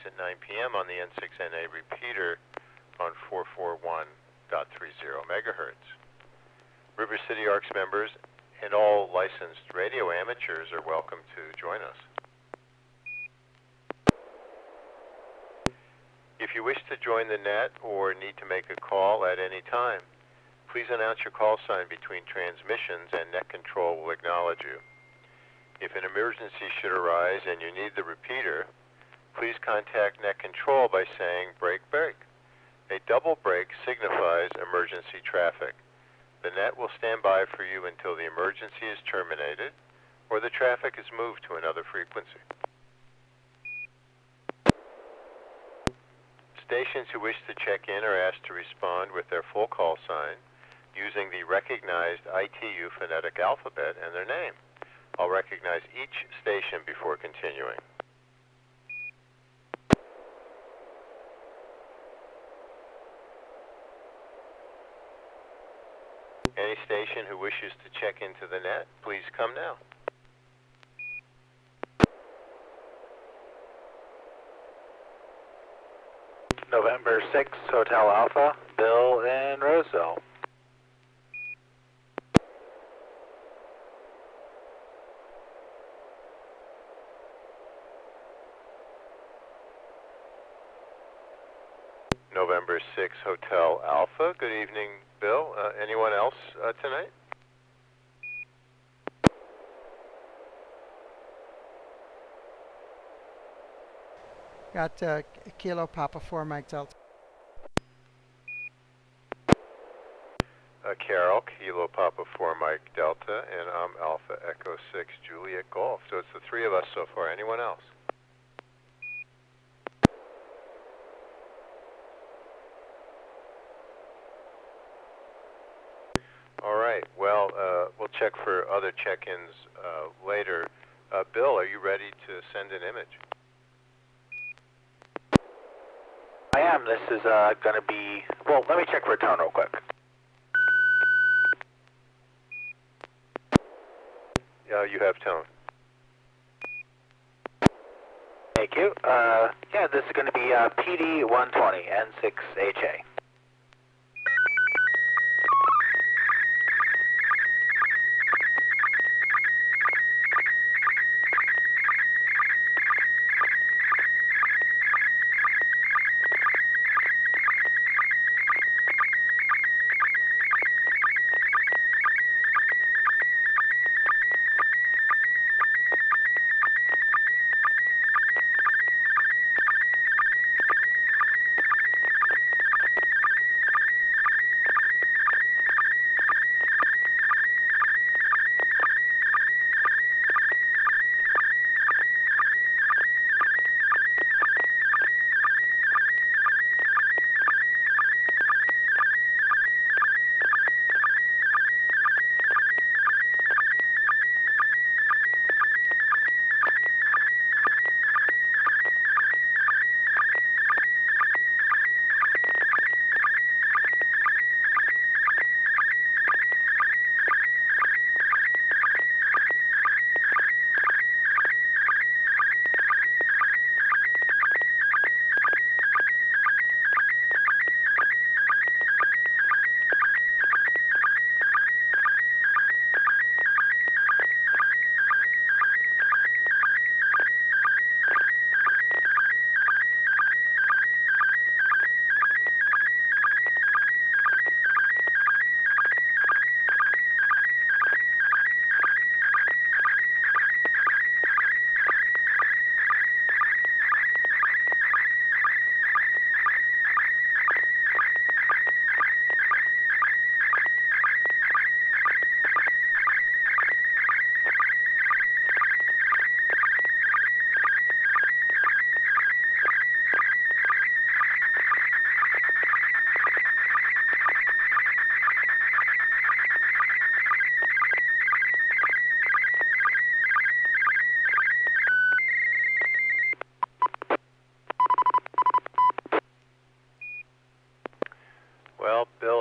nights at 9 p.m. on the N6NA repeater on 441.30 megahertz. River City ARCS members and all licensed radio amateurs are welcome to join us. If you wish to join the net or need to make a call at any time, please announce your call sign between transmissions and net control will acknowledge you. If an emergency should arise and you need the repeater, please contact net control by saying break, break. A double break signifies emergency traffic. The net will stand by for you until the emergency is terminated or the traffic is moved to another frequency. Stations who wish to check in are asked to respond with their full call sign using the recognized ITU phonetic alphabet and their name. I'll recognize each station before continuing. Any station who wishes to check into the net, please come now. November 6, Hotel Alpha, Bill in Roseville. November 6, Hotel Alpha. Good evening, Bill. Anyone else tonight? Got Kilo Papa 4 Mike Delta. Carol, Kilo Papa 4 Mike Delta, and I'm Alpha Echo 6 Juliet Golf. So it's the three of us so far. Anyone else? All right. Well, we'll check for other check-ins later. Bill, are you ready to send an image? I am. This is going to be... Well, let me check for a tone real quick. You have tone. Thank you. Yeah, this is going to be PD 120, N6HA.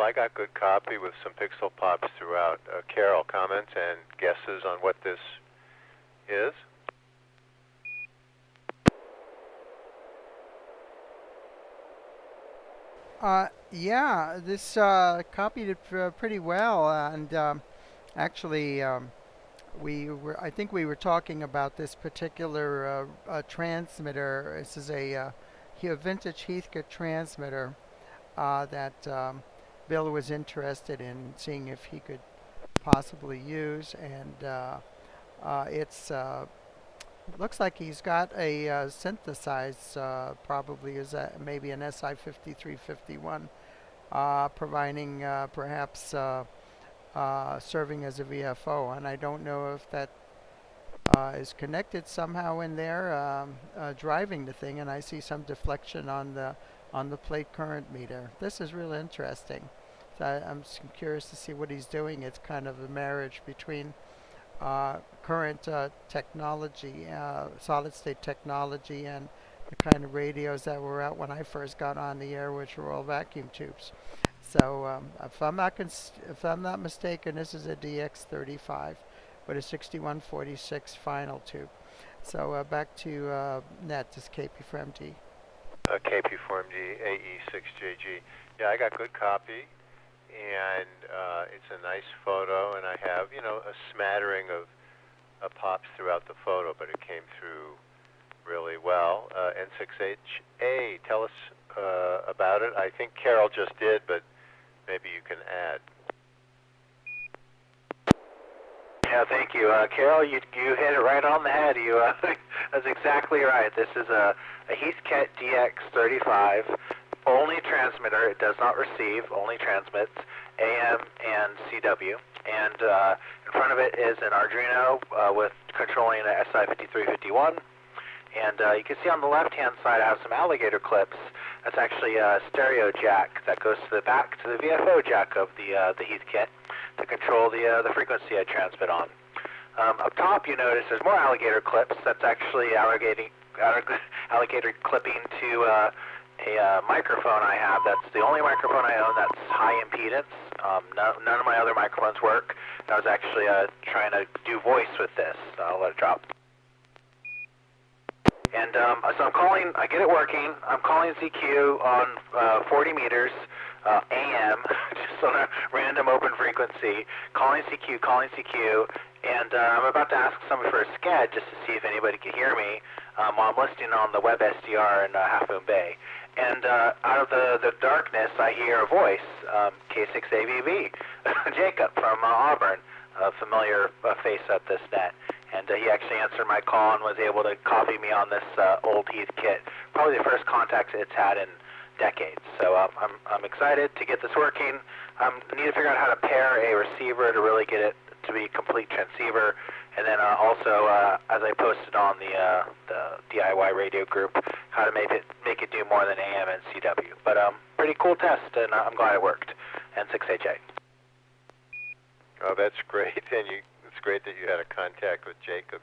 I got good copy with some pixel pops throughout. Carol, comments and guesses on what this is? Yeah, this copied it pretty well, and actually, I think we were talking about this particular transmitter. This is a vintage Heathkit transmitter that Bill was interested in seeing if he could possibly use, and it's looks like he's got a synthesized, probably is maybe an SI 5351, providing perhaps serving as a VFO, and I don't know if that is connected somehow in there, driving the thing, and I see some deflection on the plate current meter. This is really interesting. So I'm curious to see what he's doing. It's kind of a marriage between current technology, solid state technology, and the kind of radios that were out when I first got on the air, which were all vacuum tubes. So if I'm not mistaken, this is a DX35 with a 6146 final tube. So back to Net, this KP4MD. KP4MD AE6JG. Yeah, I got good copy, and it's a nice photo, and I have, a smattering of pops throughout the photo, but it came through really well. N6NA, tell us about it. I think Carol just did, but maybe you can add. Yeah, thank you. Carol, you hit it right on the head. That's exactly right. This is a Heathkit DX35 only transmitter. It does not receive, only transmits AM and CW. And in front of it is an Arduino with controlling a SI5351. And you can see on the left-hand side I have some alligator clips. That's actually a stereo jack that goes to the back to the VFO jack of the Heathkit to control the frequency I transmit on. Up top, you notice there's more alligator clips. That's actually alligator clipping to a microphone I have. That's the only microphone I own that's high impedance. None of my other microphones work. I was actually trying to do voice with this. I'll let it drop. And so I'm calling, I get it working. I'm calling ZQ on 40 meters AM, just on a random open frequency, calling CQ, and I'm about to ask somebody for a SCAD just to see if anybody can hear me while I'm listening on the web SDR in Half Moon Bay. And out of the darkness, I hear a voice, K6AVB, Jacob from Auburn, a familiar face at this net. And he actually answered my call and was able to copy me on this old Heathkit, probably the first contact it's had in decades. So I'm excited to get this working. I need to figure out how to pair a receiver to really get it to be a complete transceiver. And then also, as I posted on the DIY radio group, how to make it do more than AM and CW. But pretty cool test, and I'm glad it worked. N6HA. Oh, that's great, and it's great that you had a contact with Jacob.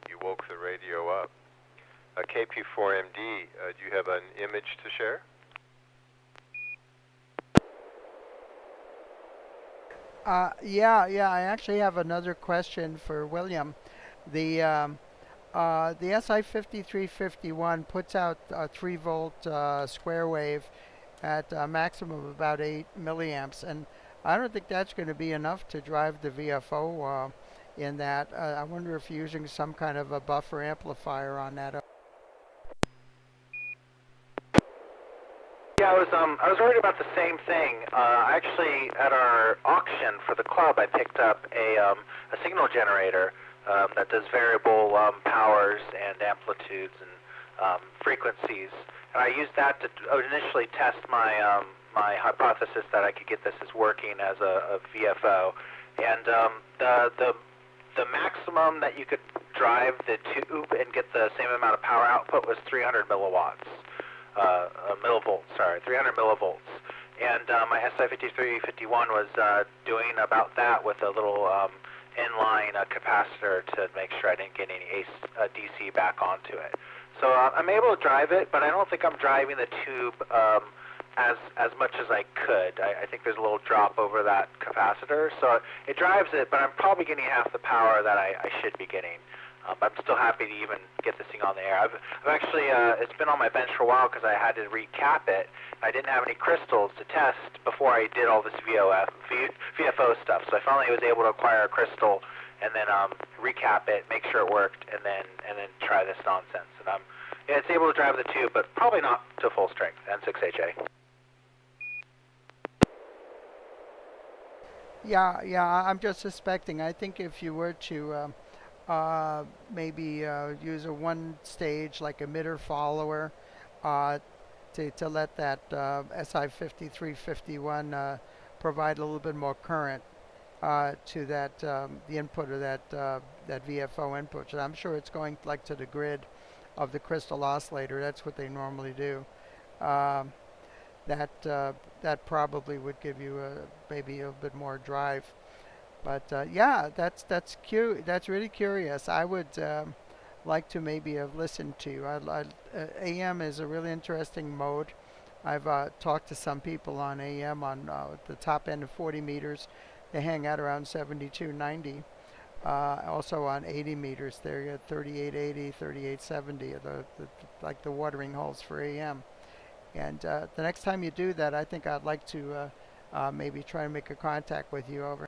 You woke the radio up. KP4MD, do you have an image to share? Yeah, I actually have another question for William. The SI5351 puts out a 3-volt square wave at a maximum of about 8 milliamps, and I don't think that's going to be enough to drive the VFO in that. I wonder if you're using some kind of a buffer amplifier on that. Yeah, I was worried about the same thing. Actually, at our auction for the club, I picked up a signal generator that does variable powers and amplitudes and frequencies, and I used that to initially test my my hypothesis that I could get this as working as a VFO. And the maximum that you could drive the tube and get the same amount of power output was 300 millivolts. 300 millivolts. And my SI5351 was doing about that with a little inline capacitor to make sure I didn't get any DC back onto it. So I'm able to drive it, but I don't think I'm driving the tube as much as I could. I think there's a little drop over that capacitor. So it drives it, but I'm probably getting half the power that I should be getting. I'm still happy to even get this thing on the air. I've actually, it's been on my bench for a while because I had to recap it. I didn't have any crystals to test before I did all this VFO stuff. So I finally was able to acquire a crystal and then recap it, make sure it worked, and then try this nonsense. And yeah, it's able to drive the tube, but probably not to full strength. N6HA. Yeah, I'm just suspecting. I think if you were to maybe use a one stage like emitter follower uh, to let that SI5351 provide a little bit more current to that the input of that VFO input. And I'm sure it's going like to the grid of the crystal oscillator. That's what they normally do. Um, that probably would give you maybe a bit more drive. But yeah, that's cute. That's really curious. I would like to maybe have listened to. AM is a really interesting mode. I've talked to some people on AM on the top end of 40 meters. They hang out around 7290. Also on 80 meters, they're at 3880, 3870, like the watering holes for AM. And the next time you do that, I think I'd like to maybe try and make a contact with you over.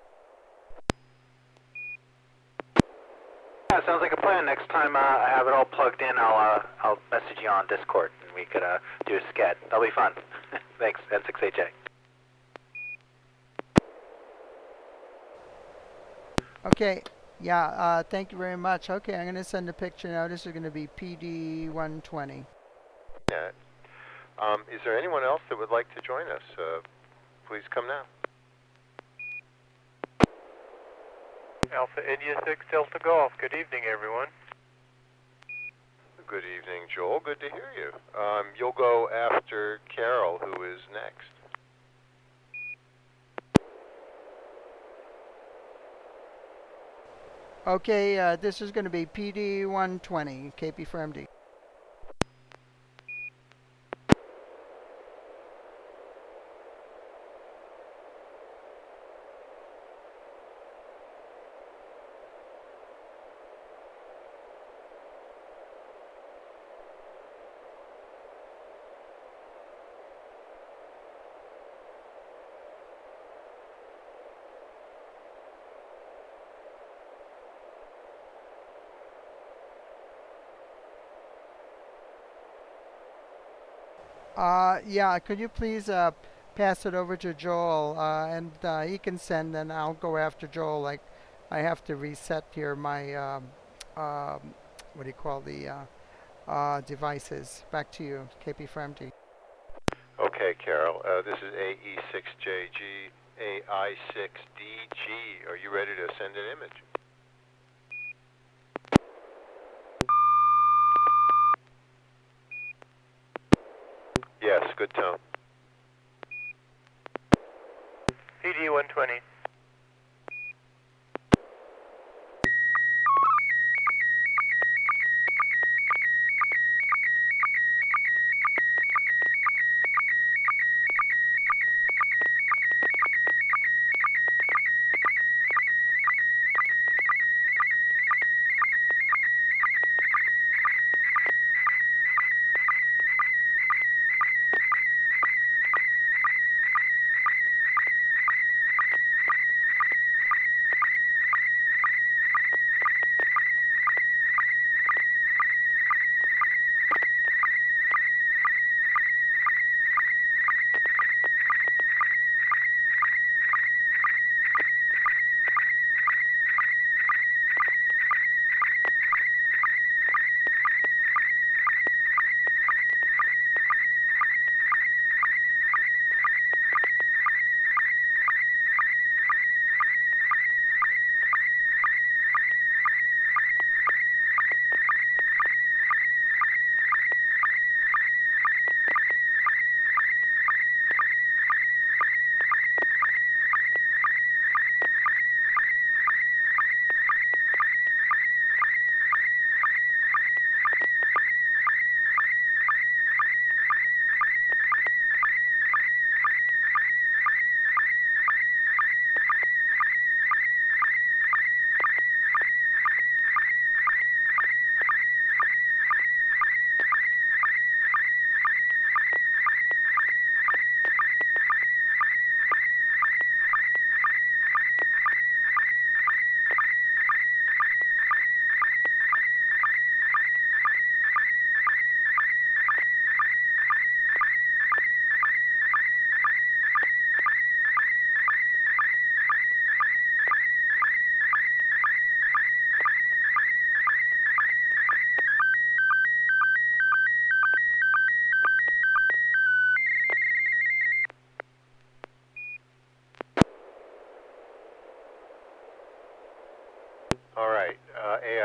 Yeah, sounds like a plan. Next time I have it all plugged in, I'll message you on Discord and we could do a sked. That'll be fun. Thanks, N6HA. Okay, yeah, thank you very much. Okay, I'm going to send a picture now. This is going to be PD120. Net. Is there anyone else that would like to join us? Please come now. Alpha India 6 Delta Golf. Good evening, everyone. Good evening, Joel. Good to hear you. You'll go after Carol, who is next. Okay, this is going to be PD120, KP for MD. Yeah, could you please pass it over to Joel and he can send, and I'll go after Joel. Like, I have to reset here my, what do you call the devices. Back to you, KP for MD. Okay, Carol. This is AE6JG, AI6DG. Are you ready to send an image? Yes, good tone. PD 120.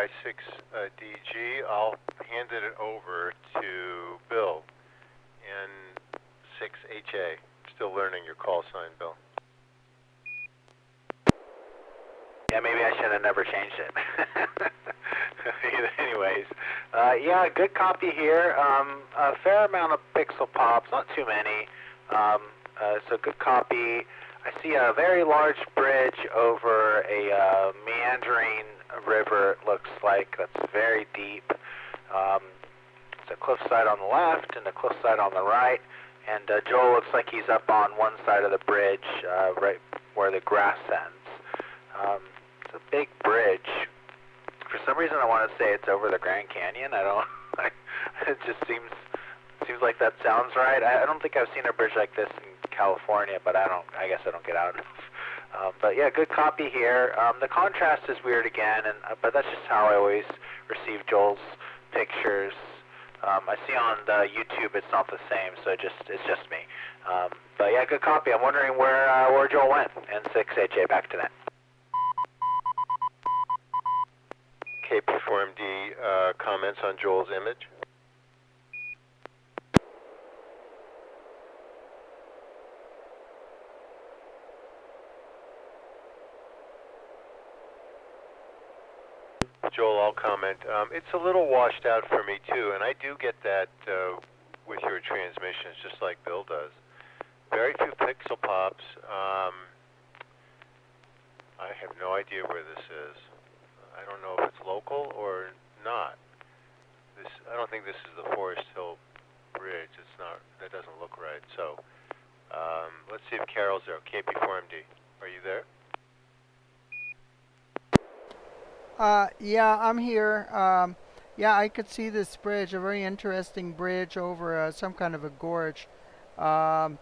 AI6DG. I'll hand it over to Bill, N6HA. Still learning your call sign, Bill. Yeah, maybe I should have never changed it. Anyways, yeah, good copy here. A fair amount of pixel pops, not too many. So good copy. I see a very large bridge over a meandering river, it looks like. That's very deep. It's a cliffside on the left and a cliffside on the right. And Joel looks like he's up on one side of the bridge, right where the grass ends. It's a big bridge. For some reason, I want to say it's over the Grand Canyon. I don't. It just seems like that sounds right. I don't think I've seen a bridge like this in California, but I guess I don't get out enough. But yeah, good copy here. The contrast is weird again, but that's just how I always receive Joel's pictures. I see on the YouTube it's not the same, so it's just me. But yeah, good copy. I'm wondering where Joel went. N6HA, back to net. KP4MD, comments on Joel's image? Joel, I'll comment. It's a little washed out for me too, and I do get that with your transmissions, just like Bill does. Very few pixel pops. I have no idea where this is. I don't know if it's local or not. I don't think this is the Forest Hill Bridge. It's not. That doesn't look right. So let's see if Carol's there. KP4MD, are you there? Yeah, I'm here. Yeah, I could see this bridge, a very interesting bridge over some kind of a gorge. I'm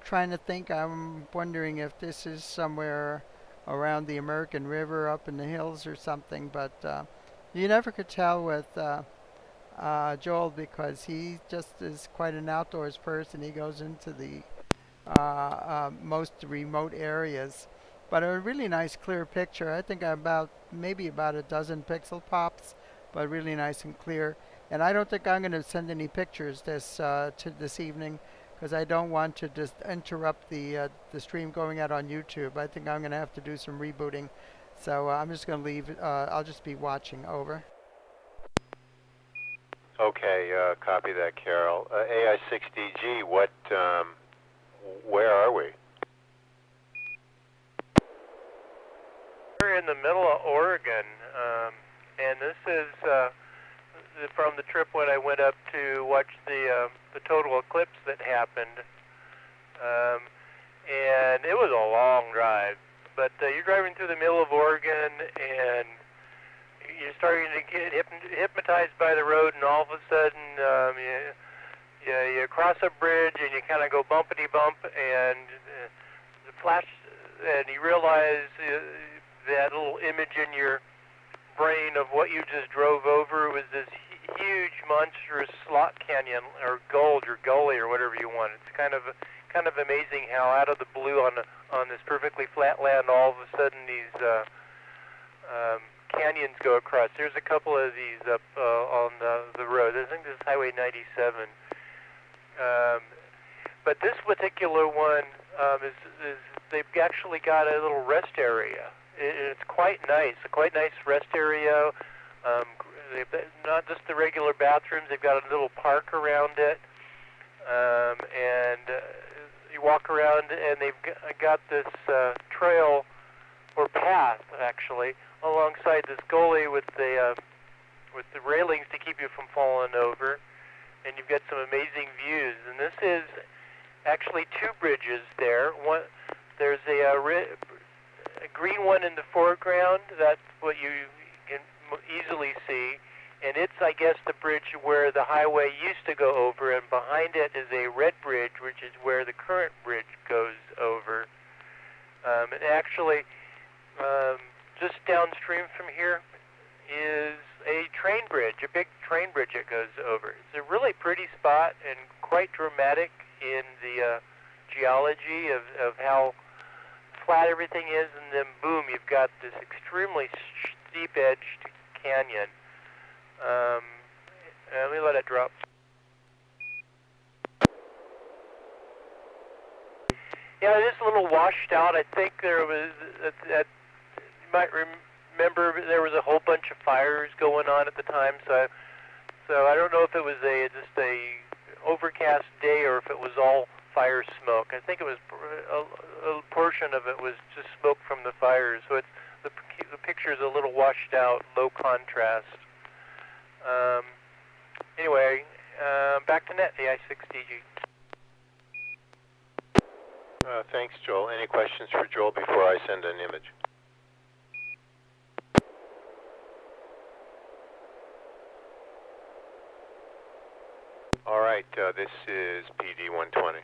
trying to think. I'm wondering if this is somewhere around the American River up in the hills or something, but you never could tell with Joel because he just is quite an outdoors person. He goes into the most remote areas. But a really nice clear picture. I think maybe about a dozen pixel pops, but really nice and clear. And I don't think I'm going to send any pictures this evening because I don't want to just interrupt the stream going out on YouTube. I think I'm going to have to do some rebooting. So I'm just going to leave. I'll just be watching. Over. Okay, copy that, Carol. AI6DG, where are we? We're in the middle of Oregon, and this is from the trip when I went up to watch the total eclipse that happened. And it was a long drive, but you're driving through the middle of Oregon, and you're starting to get hypnotized by the road, and all of a sudden you cross a bridge, and you kind of go bumpity bump, and the flash, and you realize that little image in your brain of what you just drove over was this huge, monstrous slot canyon or gulch or gully or whatever you want. It's kind of amazing how out of the blue on this perfectly flat land, all of a sudden these canyons go across. There's a couple of these up on the road. I think this is Highway 97. But this particular one is they've actually got a little rest area. It's quite nice, a quite nice rest area. They've not just the regular bathrooms, they've got a little park around it. And you walk around and they've got this trail or path actually alongside this gully with the railings to keep you from falling over. And you've got some amazing views. And this is actually two bridges there. There's a green one in the foreground. That's what you can easily see. And it's, I guess, the bridge where the highway used to go over. And behind it is a red bridge, which is where the current bridge goes over. And actually, just downstream from here is a train bridge, a big train bridge that goes over. It's a really pretty spot and quite dramatic in the geology of how flat everything is, and then boom, you've got this extremely steep-edged canyon. Let me let it drop. Yeah, it is a little washed out. I think there was, you might remember there was a whole bunch of fires going on at the time, so I don't know if it was just a overcast day or if it was all fire smoke. I think it was a portion of it was just smoke from the fires, so the picture is a little washed out, low contrast. Anyway, back to net, AI6DG. Thanks, Joel. Any questions for Joel before I send an image? All right, this is PD 120.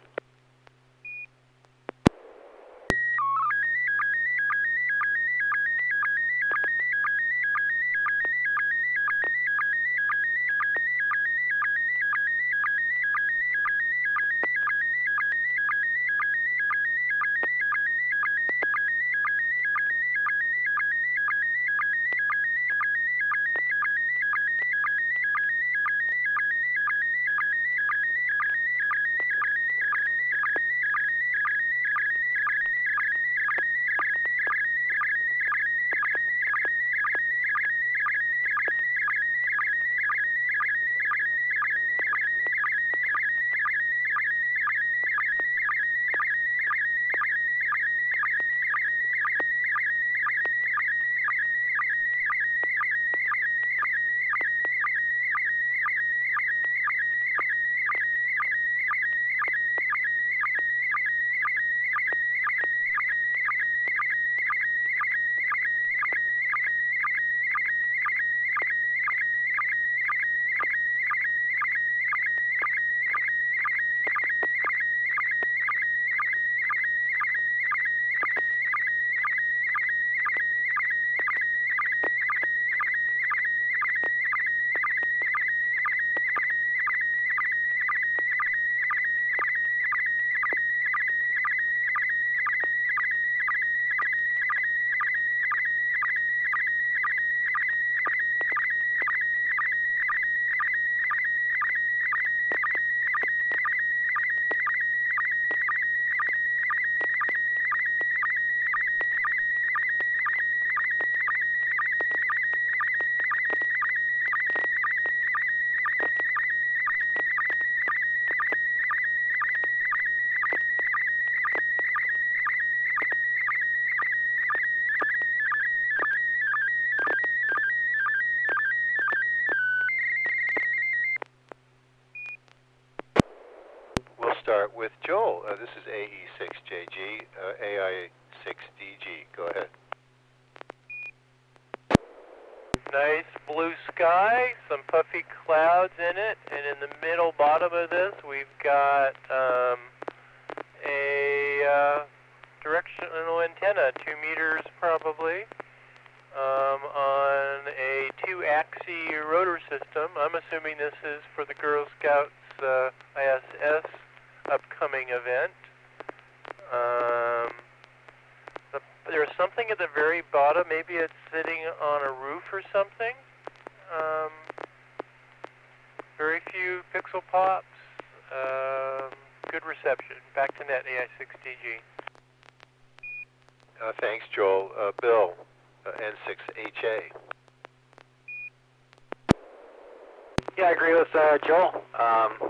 Start with Joel. This is AE6JG, AI6DG. Go ahead. Nice blue sky, some puffy clouds in it, and in the middle bottom of this we've got a directional antenna, 2 meters probably, on a 2-axis rotor system. I'm assuming this is for the Girl Scouts ISS upcoming event. There's something at the very bottom. Maybe it's sitting on a roof or something. Very few pixel pops. Good reception. Back to net, AI6DG. Thanks, Joel. Bill, N6HA. Yeah, I agree with Joel.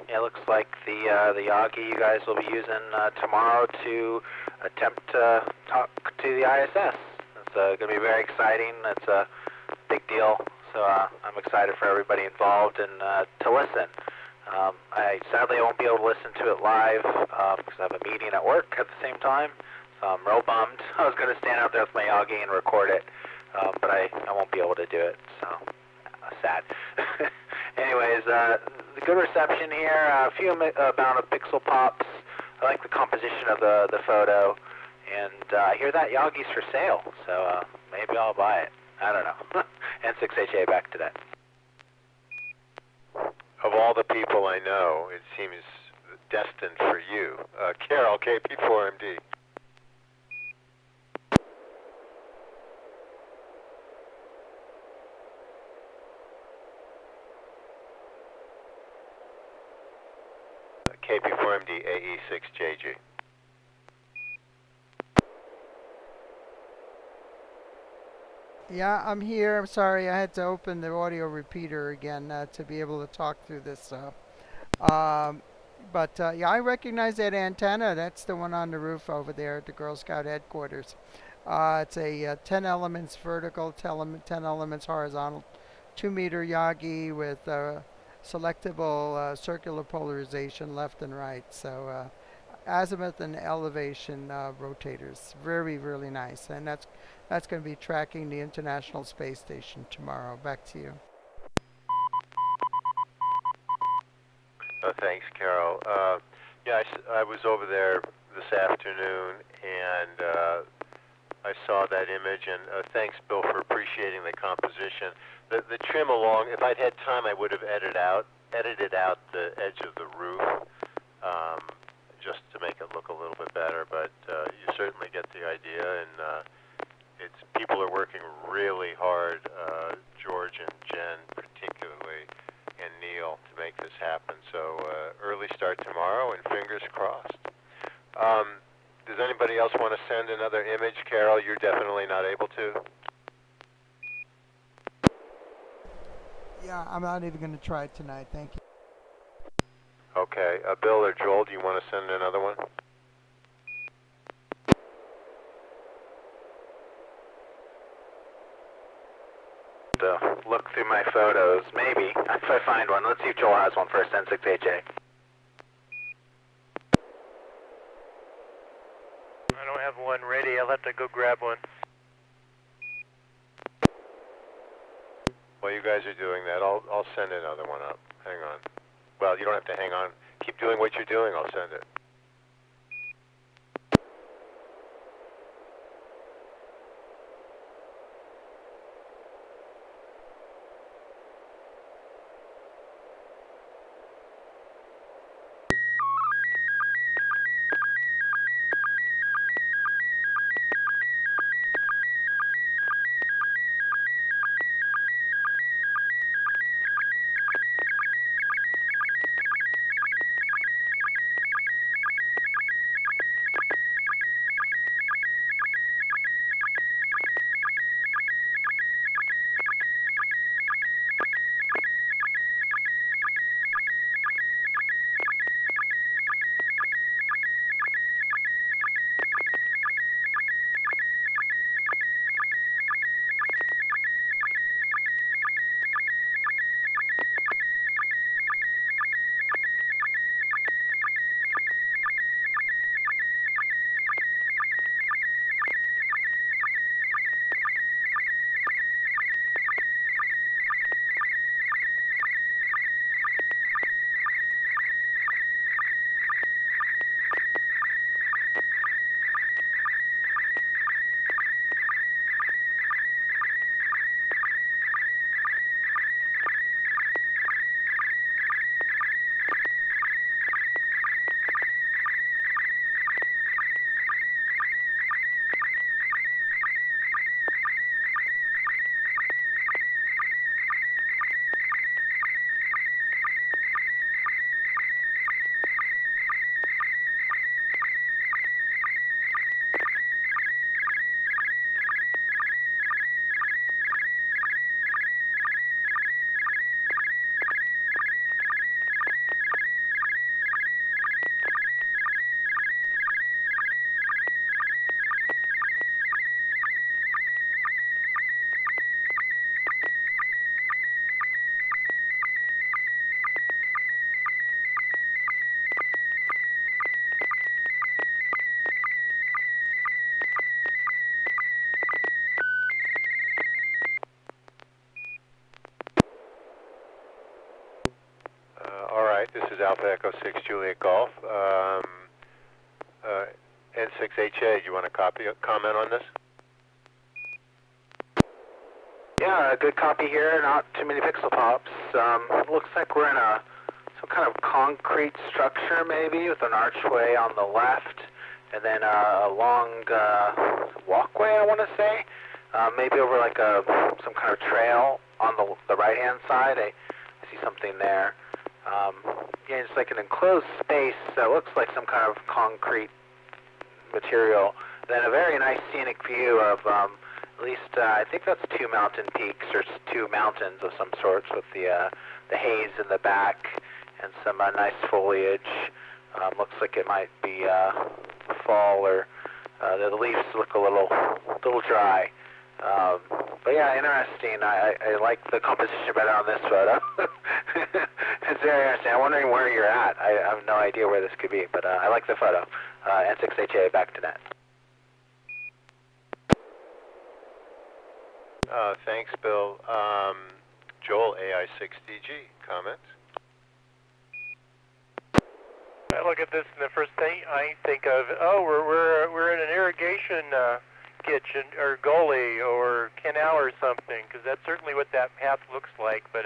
It looks like the Yagi you guys will be using tomorrow to attempt to talk to the ISS. It's going to be very exciting. It's a big deal, so I'm excited for everybody involved and to listen. I sadly won't be able to listen to it live because I have a meeting at work at the same time, so I'm real bummed. I was going to stand out there with my Yagi and record it, but I won't be able to do it, so sad. Anyways, the good reception here, a few amount of pixel pops. I like the composition of the photo, and I hear that Yagi's for sale, so maybe I'll buy it. I don't know. N6HA, back to that. Of all the people I know, it seems destined for you. Carol, KP4MD. KP4MD AE6JG. Yeah, I'm here. I'm sorry, I had to open the audio repeater again to be able to talk through this. Yeah, I recognize that antenna. That's the one on the roof over there at the Girl Scout headquarters. It's a 10 elements vertical, 10 elements horizontal, 2-meter Yagi with selectable circular polarization left and right. So azimuth and elevation rotators. Very, really nice. And that's going to be tracking the International Space Station tomorrow. Back to you. Thanks, Carol. Yeah, I was over there this afternoon, and I saw that image, and thanks, Bill, for appreciating the composition. The trim along, if I'd had time, I would have edited out the edge of the roof, just to make it look a little bit better, but you certainly get the idea, and people are working really hard, George and Jen particularly, and Neil, to make this happen. So early start tomorrow, and fingers crossed. Does anybody else want to send another image? Carol, you're definitely not able to. Yeah, I'm not even going to try it tonight. Thank you. Okay. Bill or Joel, do you want to send another one? Look through my photos, maybe, if I find one. Let's see if Joel has one first, N6HA. I don't have one ready. I'll have to go grab one. While you guys are doing that, I'll send another one up. Hang on. Well, you don't have to hang on. Keep doing what you're doing. I'll send it. This is Alpha Echo 6 Juliet Golf. N6HA, do you want to comment on this? Yeah, a good copy here, not too many pixel pops. Looks like we're in some kind of concrete structure maybe, with an archway on the left, and then a long walkway, I want to say. Maybe over like some kind of trail on the right-hand side. I see something there. Yeah, it's like an enclosed space that looks like some kind of concrete material. Then a very nice scenic view of at least I think that's two mountain peaks or two mountains of some sorts with the haze in the back and some nice foliage. Looks like it might be fall, or the leaves look a little dry. But yeah, interesting. I like the composition better on this photo. It's very interesting. I'm wondering where you're at. I have no idea where this could be, but I like the photo. N6NA back to net. Thanks, Bill. Joel, AI6DG, comments? I look at this, and the first thing I think of, we're in an irrigation kitchen or gully or canal or something, because that's certainly what that path looks like. But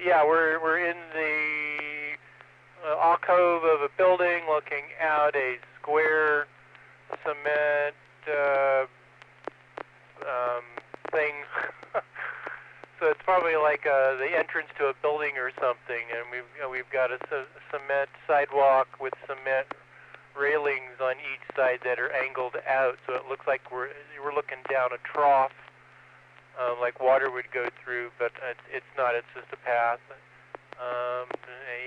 yeah, we're in the alcove of a building, looking out a square cement thing. So it's probably like the entrance to a building or something, and we've got a cement sidewalk with cement railings on each side that are angled out, so it looks like we're looking down a trough, like water would go through, but it's not. It's just a path.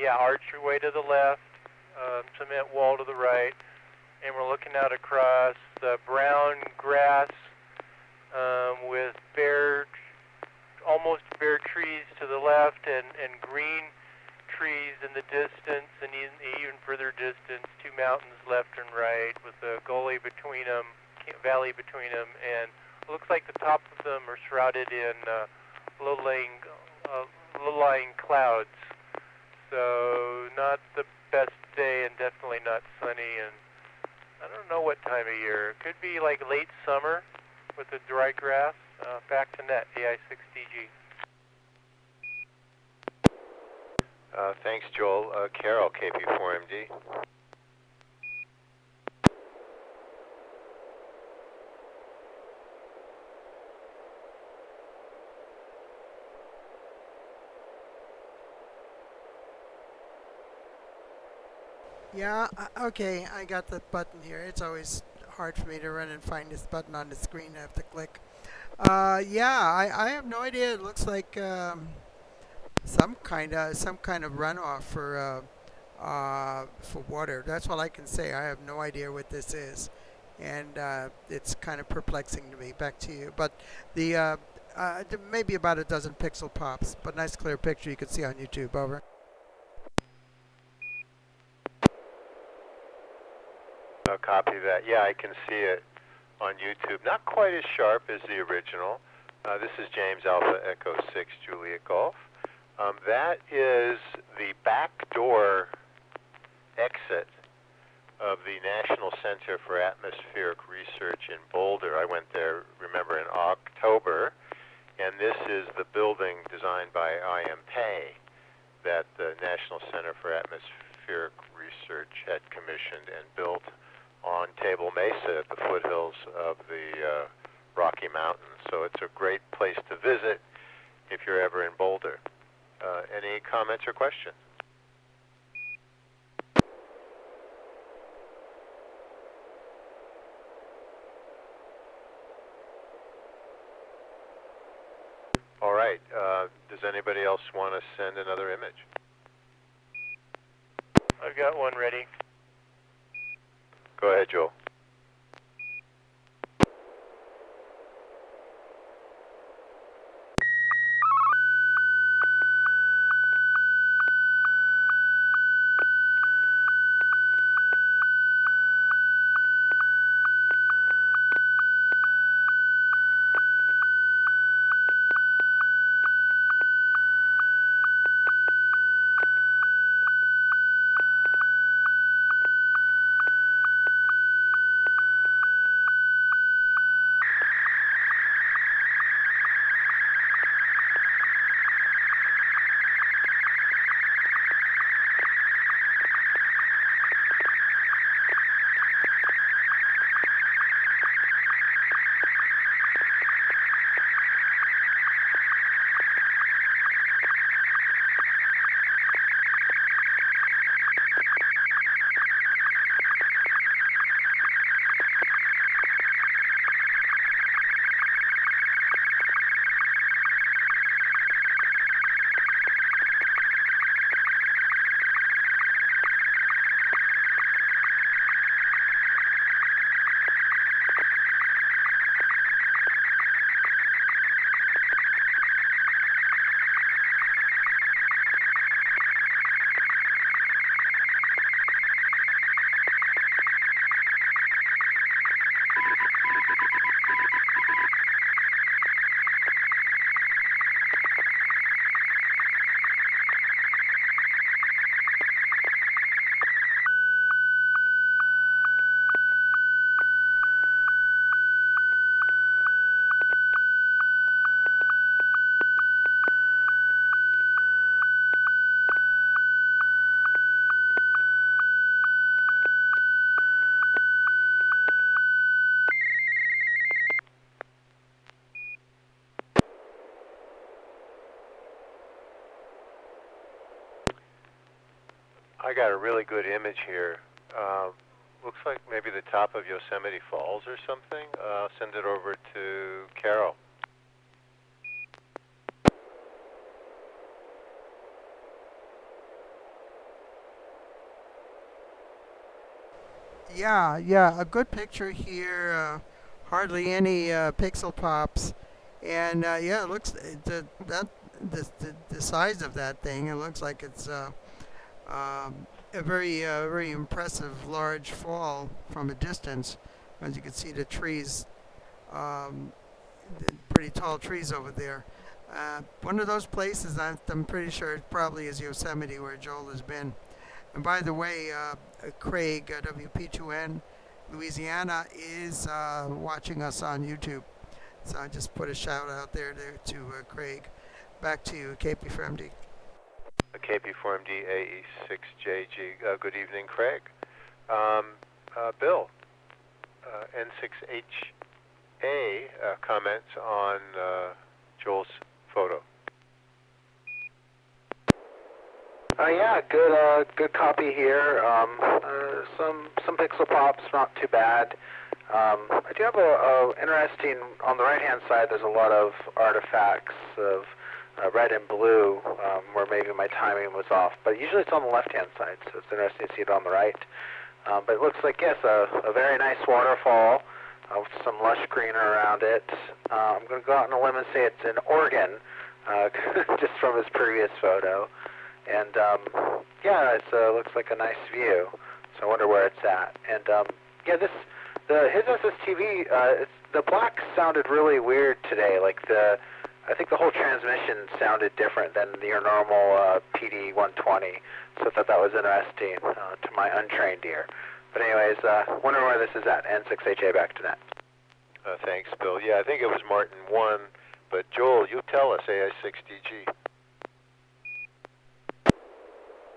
Yeah, archway to the left, cement wall to the right, and we're looking out across the brown grass with almost bare trees to the left, and green trees in the distance, and even further distance, two mountains left and right with a gully between them, valley between them, and it looks like the tops of them are shrouded in low-lying clouds. So not the best day, and definitely not sunny, and I don't know what time of year. It could be like late summer with the dry grass. Back to net, AI6DG. Thanks, Joel. Carol, KP4MD. Yeah, okay, I got the button here. It's always hard for me to run and find this button on the screen. I have to click. Yeah, I have no idea. It looks like some kind of runoff for water. That's all I can say. I have no idea what this is, and it's kind of perplexing to me. Back to you. But the maybe about a dozen pixel pops, but nice clear picture you can see on YouTube. Over. I'll copy that. Yeah, I can see it on YouTube. Not quite as sharp as the original. This is James Alpha Echo 6 Juliet Golf. That is the back door exit of the National Center for Atmospheric Research in Boulder. I went there, remember, in October, and this is the building designed by I.M. Pei that the National Center for Atmospheric Research had commissioned and built on Table Mesa at the foothills of the Rocky Mountains. So it's a great place to visit if you're ever in Boulder. Any comments or questions? All right. Does anybody else want to send another image? I've got one ready. Go ahead, Joel. I got a really good image here. Looks like maybe the top of Yosemite Falls or something. I'll send it over to Carol. Yeah, a good picture here. Hardly any pixel pops, and yeah, it looks the size of that thing. It looks like it's a very impressive large fall from a distance. As you can see, the trees, the pretty tall trees over there. One of those places I'm pretty sure it probably is Yosemite, where Joel has been. And by the way, Craig, WP2N, Louisiana, is watching us on YouTube. So I just put a shout out there to Craig. Back to you, KP4MD. KP4MD AE6JG. Good evening, Craig. Bill, N6HA comments on Joel's photo. Yeah, good copy here. Some pixel pops, not too bad. I do have a interesting, on the right-hand side, there's a lot of artifacts of red and blue, where maybe my timing was off. But usually it's on the left-hand side, so it's interesting to see it on the right. But it looks like, yes, a very nice waterfall with some lush green around it. I'm going to go out on a limb and say it's in Oregon, just from his previous photo. And yeah, it looks like a nice view. So I wonder where it's at. And yeah, his SSTV, the black sounded really weird today. Like I think the whole transmission sounded different than your normal PD 120. So I thought that was interesting to my untrained ear. But anyways, wonder where this is at. N6HA back to net. Thanks, Bill. Yeah, I think it was Martin 1, but Joel, you tell us AI6DG.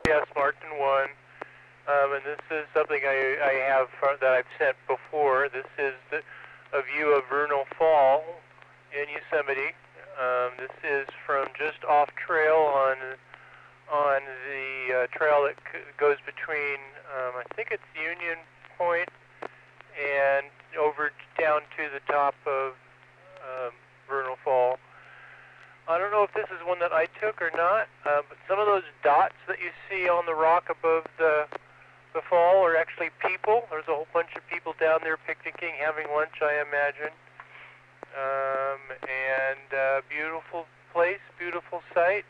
Yes, Martin 1. And this is something I have that I've sent before. This is a view of Vernal Fall in Yosemite. This is from just off trail on the trail that goes between, I think it's Union Point, and over down to the top of Vernal Fall. I don't know if this is one that I took or not, but some of those dots that you see on the rock above the fall are actually people. There's a whole bunch of people down there picnicking, having lunch, I imagine. And beautiful place, beautiful site.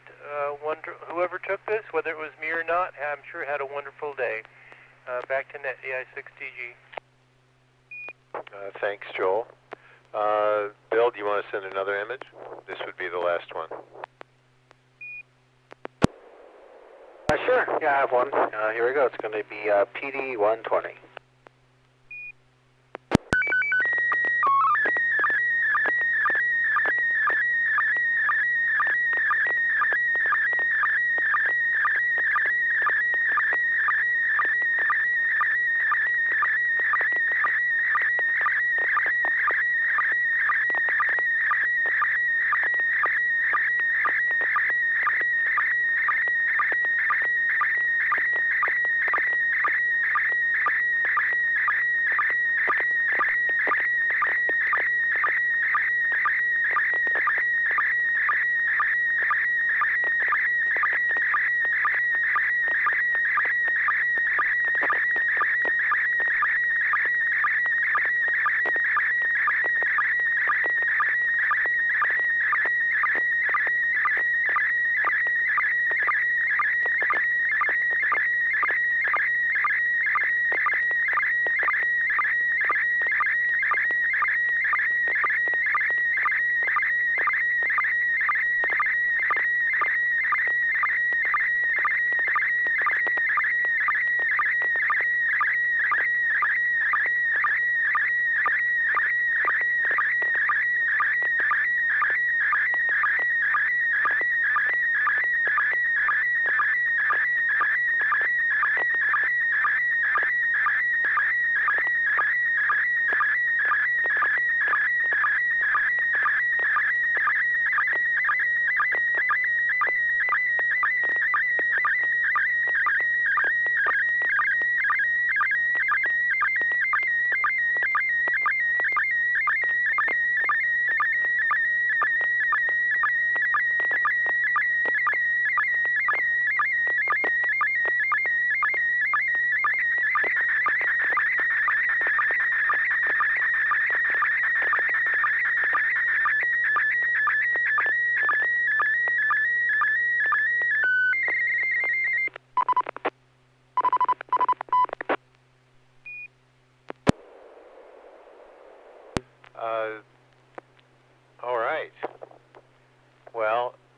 Whoever took this, whether it was me or not, I'm sure had a wonderful day. Back to net AI6DG. Thanks, Joel. Bill, do you want to send another image? This would be the last one. Sure. Yeah, I have one. Here we go. It's going to be PD 120.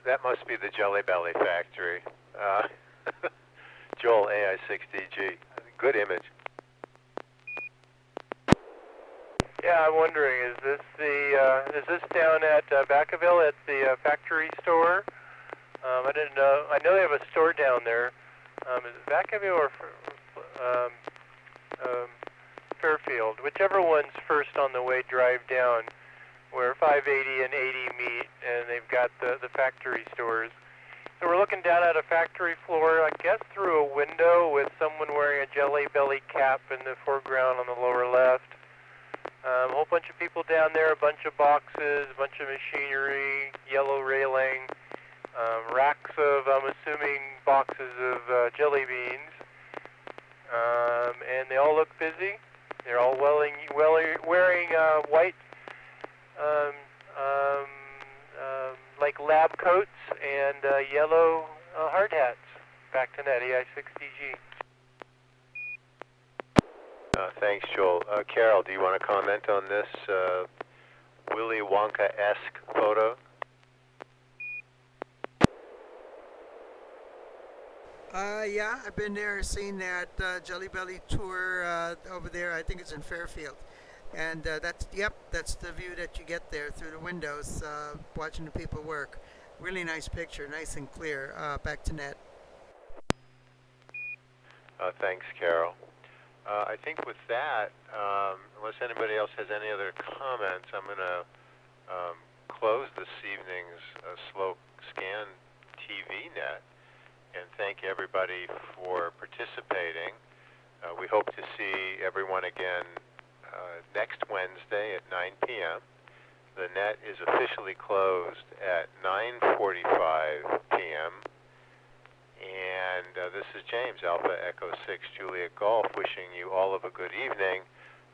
That must be the Jelly Belly factory. Joel, AI6DG. Good image. Yeah, I'm wondering, is this down at Vacaville at the factory store? I didn't know. I know they have a store down there. Is it Vacaville or Fairfield? Whichever one's first on the way drive down, where 580 and 80 meet, and they've got the factory stores. So we're looking down at a factory floor, I guess through a window with someone wearing a Jelly Belly cap in the foreground on the lower left. A whole bunch of people down there, a bunch of boxes, a bunch of machinery, yellow railing, racks of, I'm assuming, boxes of jelly beans. And they all look busy. They're all wearing white, like lab coats and yellow hard hats. Back to net, AI6DG. Thanks, Joel. Carol, do you want to comment on this Willy Wonka-esque photo? Yeah, I've been there, seen that Jelly Belly tour over there. I think it's in Fairfield, and that's the view that you get there through the windows, watching the people work. Really nice picture, nice and clear. Back to net. Thanks, Carol. I think with that, unless anybody else has any other comments, I'm going to close this evening's Slow Scan TV net and thank everybody for participating. We hope to see everyone again next Wednesday at 9 p.m. The net is officially closed at 9:45 p.m. And this is James, Alpha Echo 6 Juliet Golf, wishing you all of a good evening.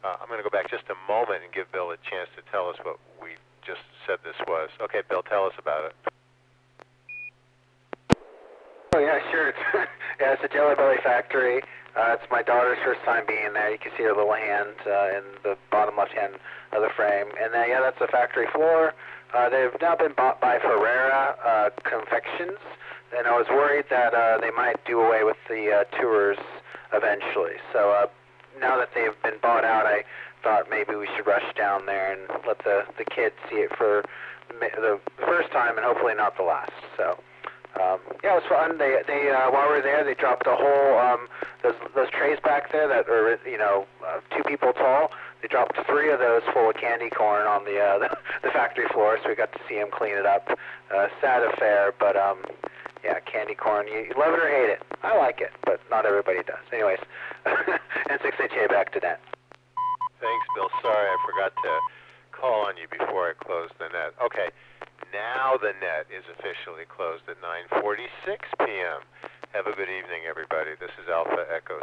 I'm going to go back just a moment and give Bill a chance to tell us what we just said this was. Okay, Bill, tell us about it. Oh, yeah, sure. It's a Jelly Belly factory. It's my daughter's first time being there. You can see her little hand in the bottom left hand of the frame. And yeah, that's the factory floor. They've now been bought by Ferrera Confections. And I was worried that they might do away with the tours eventually. So now that they've been bought out, I thought maybe we should rush down there and let the kids see it for the first time and hopefully not the last. So yeah, it was fun. They while we were there, they dropped a whole those trays back there that are 2 people tall. They dropped 3 of those full of candy corn on the factory floor, so we got to see them clean it up. Sad affair, but yeah, candy corn. You love it or hate it. I like it, but not everybody does. Anyways, N6NA back to net. Thanks, Bill. Sorry, I forgot to call on you before I closed the net. Okay, now the net is officially closed at 9:46 p.m. Have a good evening, everybody. This is Alpha Echo